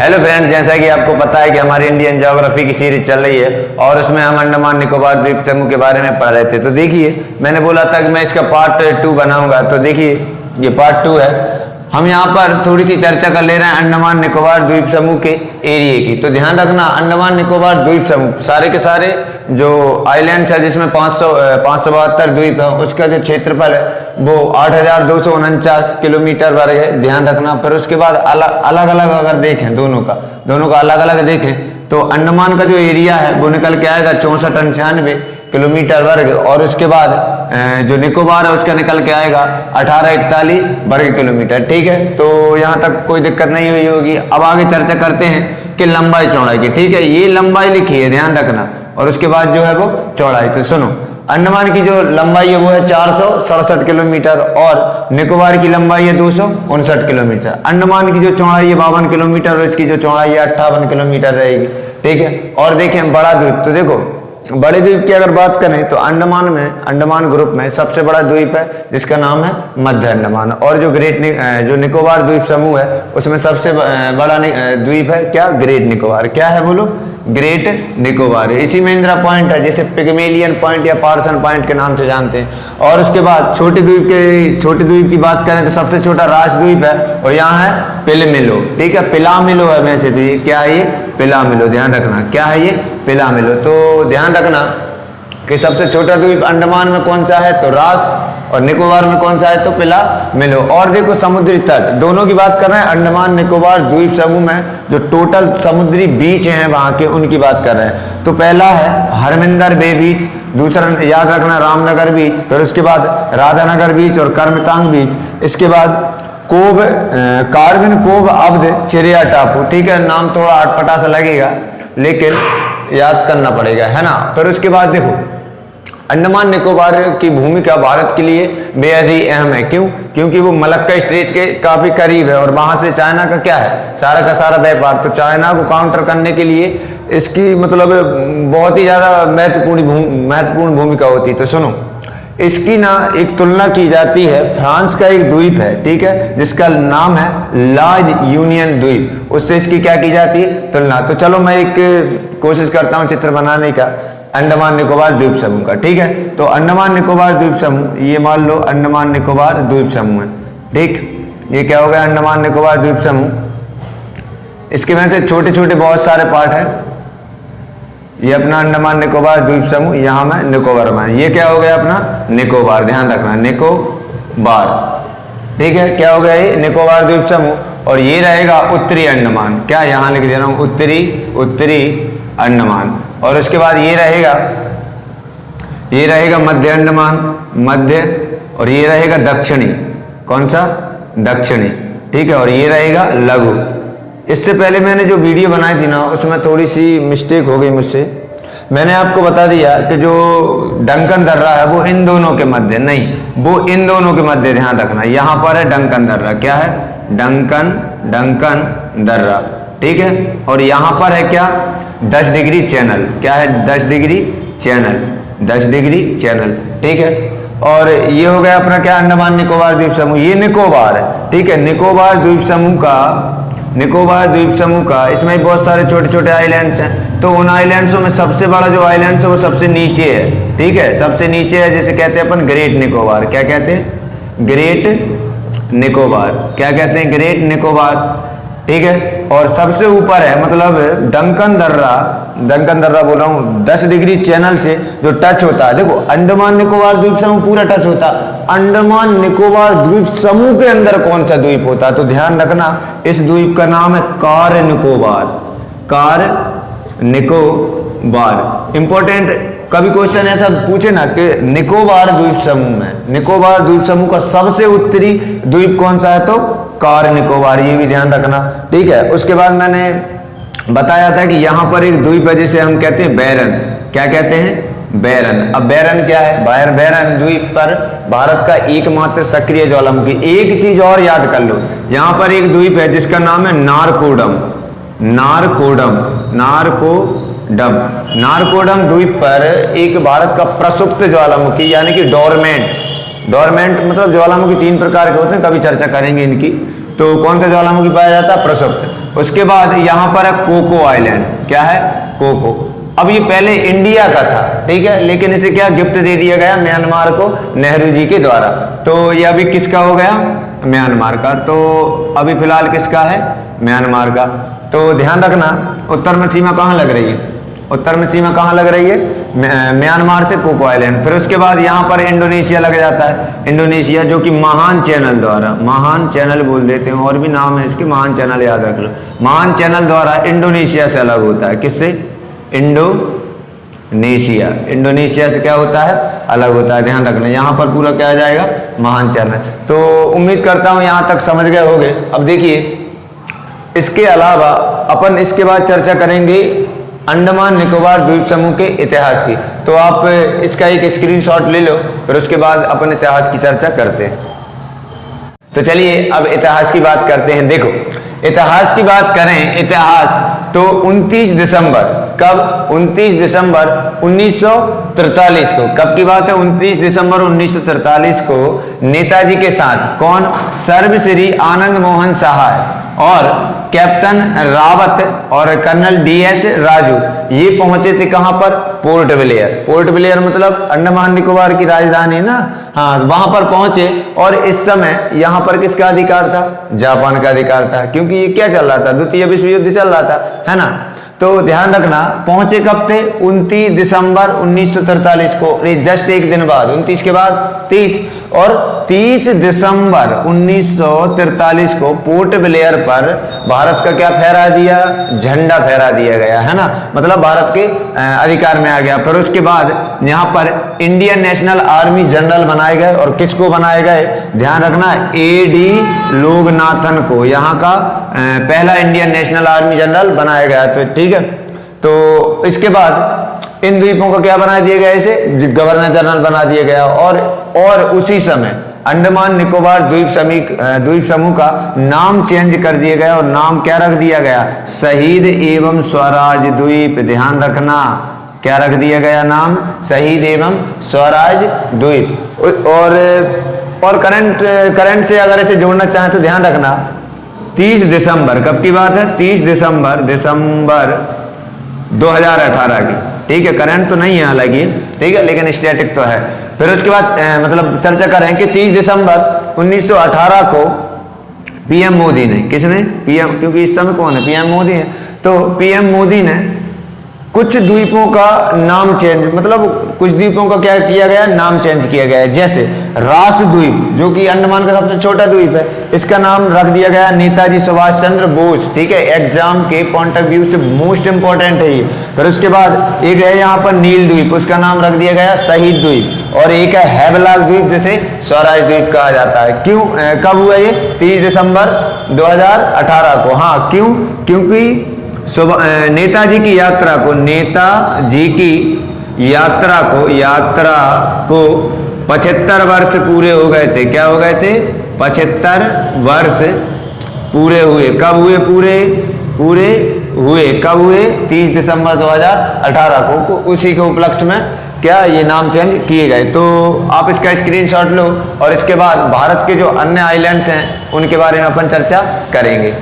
Hello friends, जैसा कि आपको पता है कि हमारी इंडियन ज्योग्राफी की सीरीज चल रही है और उसमें हम अंडमान निकोबार द्वीप समूह के बारे में पढ़ रहे थे। तो देखिए, मैंने बोला था कि मैं इसका पार्ट 2 बनाऊंगा। तो देखिए, ये पार्ट 2 है। हम यहाँ पर थोड़ी सी चर्चा कर ले रहे हैं अंडमान निकोबार द्वीप समूह के एरिया की। तो ध्यान रखना, अंडमान निकोबार द्वीप समूह सारे के सारे जो आइलैंड्स है, जिसमें 572 द्वीप है, उसका जो क्षेत्रफल है वो 8,249 किलोमीटर वर्ग है। ध्यान रखना। फिर उसके बाद अलग अलग अगर देखें दोनों का अलग अलग देखें तो अंडमान का जो एरिया है वो निकल के आएगा 6498 किलोमीटर वर्ग, और उसके बाद जो निकोबार है उसका निकल के आएगा 1841 वर्ग किलोमीटर। ठीक है, तो यहाँ तक कोई दिक्कत नहीं हुई होगी। अब आगे चर्चा करते हैं कि लंबाई चौड़ाई की। ठीक है, ये लंबाई लिखी है, ध्यान रखना, और उसके बाद जो है वो चौड़ाई। तो सुनो, अंडमान की जो लंबाई है वो है 467 किलोमीटर और निकोबार की लंबाई है 259 किलोमीटर। अंडमान की जो चौड़ाई है 52 किलोमीटर और इसकी जो चौड़ाई है 58 किलोमीटर रहेगी। ठीक है, और देखें बड़ा द्वीप, तो देखो बड़े द्वीप की अगर बात करें तो अंडमान ग्रुप में सबसे बड़ा द्वीप है जिसका नाम है मध्य अंडमान, और जो जो निकोबार द्वीप समूह है उसमें सबसे बड़ा द्वीप है क्या, ग्रेट निकोबार। क्या है बोलो, ग्रेट निकोबार। इसी में इंदिरा पॉइंट है, जैसे पिग्मेलियन पॉइंट या पार्सन पॉइंट के नाम से जानते हैं। और उसके बाद छोटे द्वीप की बात करें तो सबसे छोटा राजद्वीप है और यहाँ है पिलमिलो। ठीक है, पिलामिलो है वैसे तो ये क्या है, ये पिलामिलो। ध्यान रखना, क्या है ये, पिलामिलो। तो ध्यान रखना कि सबसे छोटा द्वीप अंडमान में कौन सा है, तो रास, और निकोबार में कौन सा है, तो पिलामिलो। और देखो समुद्री तट दोनों की बात कर रहे हैं। अंडमान निकोबार द्वीप समूह में जो टोटल समुद्री बीच हैं वहां के, उनकी बात कर रहे हैं। तो पहला है हरमिंदर बे बीच, दूसरा याद रखना रामनगर बीच, फिर उसके बाद राधानगर बीच और करमतांग बीच। इसके बाद कार्बिन कोब अब्द चिरिया टापू। ठीक है, नाम थोड़ा अटपटा सा लगेगा लेकिन याद करना पड़ेगा, है ना। फिर उसके बाद देखो अंडमान निकोबार की भूमिका भारत के लिए बेहद ही अहम है। क्यों? क्योंकि वो मलक्का स्ट्रेट के काफी करीब है और वहां से चाइना का क्या है, सारा का सारा व्यापार। तो चाइना को काउंटर करने के लिए इसकी मतलब बहुत ही ज्यादा महत्वपूर्ण भूमिका होती है। तो सुनो, इसकी ना एक तुलना की जाती है, फ्रांस का एक द्वीप है, ठीक है, जिसका नाम है ला यूनियन द्वीप, उससे इसकी क्या की जाती है, तुलना। तो चलो मैं एक कोशिश करता हूं चित्र बनाने का अंडमान निकोबार द्वीप समूह का। ठीक है, तो अंडमान निकोबार द्वीप समूह, ये मान लो अंडमान निकोबार द्वीप समूह है। ठीक, ये क्या हो गया, अंडमान निकोबार द्वीप समूह। इसके में से छोटे छोटे बहुत सारे पार्ट है। ये अपना अंडमान निकोबार द्वीप समूह, यहां में निकोबार में, ये क्या हो गया अपना निकोबार। ध्यान रखना, निकोबार। ठीक है, क्या हो गया ये निकोबार द्वीप समूह। और ये रहेगा उत्तरी अंडमान, क्या यहां लिख दे रहा हूं, उत्तरी अंडमान। और उसके बाद ये रहेगा मध्य अंडमान, और ये रहेगा दक्षिणी, कौन सा, दक्षिणी। ठीक है, और ये रहेगा लघु। इससे पहले मैंने जो वीडियो बनाई थी ना, उसमें थोड़ी सी मिस्टेक हो गई मुझसे। मैंने आपको बता दिया कि जो डंकन दर्रा है वो इन दोनों के मध्य, नहीं, वो इन दोनों के मध्य। ध्यान रखना, यहां पर है डंकन दर्रा, क्या है, डंकन दर्रा। ठीक है, और यहां पर है क्या, 10 डिग्री चैनल, क्या है, 10 डिग्री चैनल। ठीक है, और ये हो गया अपना क्या, अंडमान निकोबार द्वीप समूह। ये निकोबार है। ठीक है, निकोबार द्वीप समूह का इसमें बहुत सारे छोटे छोटे आइलैंड्स हैं। तो उन आइलैंड्सों में सबसे बड़ा जो आइलैंड है वो सबसे नीचे है। ठीक है, सबसे नीचे है, जिसे कहते हैं अपन ग्रेट निकोबार। क्या कहते हैं, ग्रेट निकोबार। क्या कहते हैं, ग्रेट निकोबार। ठीक है, और सबसे ऊपर है मतलब डंकन दर्रा बोल रहा हूं, 10 डिग्री चैनल से जो टच होता है। देखो अंडमान निकोबार द्वीप समूह पूरा टच होता है, अंडमान निकोबार द्वीप समूह के अंदर कौन सा द्वीप होता है। तो ध्यान रखना, इस द्वीप का नाम है कार निकोबार। इंपॉर्टेंट, कभी क्वेश्चन ऐसा पूछे ना कि निकोबार द्वीप समूह का सबसे उत्तरी द्वीप कौन सा है, तो कार निकोबार, ये भी ध्यान रखना। ठीक है, उसके बाद मैंने बताया था कि यहाँ पर एक द्वीप है जिसे हम कहते हैं बैरन। क्या कहते हैं, बैरन। अब बैरन क्या है, बैरन द्वीप पर भारत का एकमात्र सक्रिय ज्वालामुखी। एक चीज और याद कर लो, यहाँ पर एक द्वीप है जिसका नाम है नारकोडम द्वीप पर एक भारत का प्रसुप्त ज्वालामुखी, यानी कि डोरमेंट मतलब ज्वालामुखी 3 प्रकार के होते हैं, कभी चर्चा करेंगे इनकी। तो कौन सा ज्वालामुखी पाया जाता है, प्रसुप्त। उसके बाद यहाँ पर है कोको आइलैंड, क्या है, कोको। अब ये पहले इंडिया का था, ठीक है, लेकिन इसे क्या गिफ्ट दे दिया गया म्यांमार को नेहरू जी के द्वारा। तो ये अभी किसका हो गया, म्यांमार का। तो अभी फिलहाल किसका है, म्यांमार का। तो ध्यान रखना उत्तर में सीमा कहाँ लग रही है, उत्तर में सीमा कहाँ लग रही है, म्यांमार से कोको आइलैंड। फिर उसके बाद यहाँ पर इंडोनेशिया लग जाता है, इंडोनेशिया, जो कि महान चैनल द्वारा, महान चैनल बोल देते हैं, और भी नाम है इसके, महान चैनल याद रख लो, महान चैनल द्वारा इंडोनेशिया से अलग होता है। किससे, इंडोनेशिया, इंडोनेशिया से क्या होता है, अलग होता है। ध्यान रखना यहाँ पर पूरा क्या आ जाएगा, महान चैनल। तो उम्मीद करता हूँ यहाँ तक समझ गए होंगे। अब देखिए इसके अलावा अपन इसके बाद चर्चा करेंगे अंडमान निकोबार द्वीप समूह के इतिहास की। तो आप इसका एक स्क्रीनशॉट ले लो, फिर उसके बाद अपन इतिहास की चर्चा करते हैं। तो चलिए अब इतिहास की बात करते हैं। देखो इतिहास की बात करें, इतिहास तो 29 दिसंबर, कब, 29 दिसंबर 1943 को, कब की बात है, 29 दिसंबर 1943 को नेताजी के साथ कौन, सर्वश्री आनंद मोहन सहाय और कैप्टन रावत और कर्नल DS राजू, ये पहुंचे थे कहां पर, पोर्ट ब्लेयर। पोर्ट ब्लेयर मतलब अंडमान निकोबार की राजधानी ना, हाँ, वहां पर पहुंचे। और इस समय यहां पर किसका अधिकार था, जापान का अधिकार था, क्योंकि ये क्या चल रहा था, द्वितीय विश्व युद्ध चल रहा था, है ना। तो ध्यान रखना पहुंचे कब थे, 29 दिसंबर 1943 को, जस्ट एक दिन बाद, 29 के बाद 30, और 30 दिसंबर 1943 को पोर्ट ब्लेयर पर भारत का क्या फहरा दिया, झंडा फहरा दिया गया, है ना, मतलब भारत के अधिकार में आ गया। फिर उसके बाद यहाँ पर इंडियन नेशनल आर्मी जनरल बनाए गए, और किसको बनाए गए, ध्यान रखना AD लोगनाथन को यहाँ का पहला इंडियन नेशनल आर्मी जनरल बनाया गया। तो ठीक है, तो इसके बाद इन द्वीपों को क्या बना दिया गया, इसे गवर्नर जनरल बना दिया गया। और उसी समय अंडमान निकोबार द्वीप समूह का नाम चेंज कर दिया गया, और नाम क्या रख दिया गया, शहीद एवं स्वराज द्वीप। ध्यान रखना क्या रख दिया गया नाम, शहीद एवं स्वराज द्वीप। और करंट से अगर इसे जोड़ना चाहें तो ध्यान रखना 30 दिसंबर, कब की बात है, 30 दिसंबर 2018 की, ठीक है, करंट तो नहीं है हालांकि, ठीक है, लेकिन स्टैटिक तो है। फिर उसके बाद मतलब चर्चा करें कि 30 दिसंबर 1918 को PM मोदी ने, किसने, PM, क्योंकि इस समय कौन है, PM मोदी है। तो PM मोदी ने कुछ द्वीपों का नाम चेंज, मतलब कुछ द्वीपों का क्या किया गया, नाम चेंज किया गया है। जैसे रास द्वीप, जो कि अंडमान का सबसे छोटा द्वीप है, इसका नाम रख दिया गया नेताजी सुभाष चंद्र बोस, ठीक है, एग्जाम के पॉइंट ऑफ व्यू से मोस्ट इंपॉर्टेंट है ये। फिर उसके बाद एक है यहाँ पर नील द्वीप, उसका नाम रख दिया गया शहीद द्वीप, और एक है हैवलॉक द्वीप, जिसे स्वराज द्वीप कहा जाता है। क्यों, कब हुआ ये, 30 दिसंबर 2018 को, हाँ, क्यों, क्योंकि नेताजी की यात्रा को 75 वर्ष पूरे हो गए थे। क्या हो गए थे, 75 वर्ष पूरे हुए। कब हुए, पूरे हुए, कब हुए, 30 दिसंबर 2018 को। उसी के उपलक्ष्य में क्या ये नाम चेंज किए गए। तो आप इसका स्क्रीनशॉट लो, और इसके बाद भारत के जो अन्य आइलैंड्स हैं उनके बारे में अपन चर्चा करेंगे।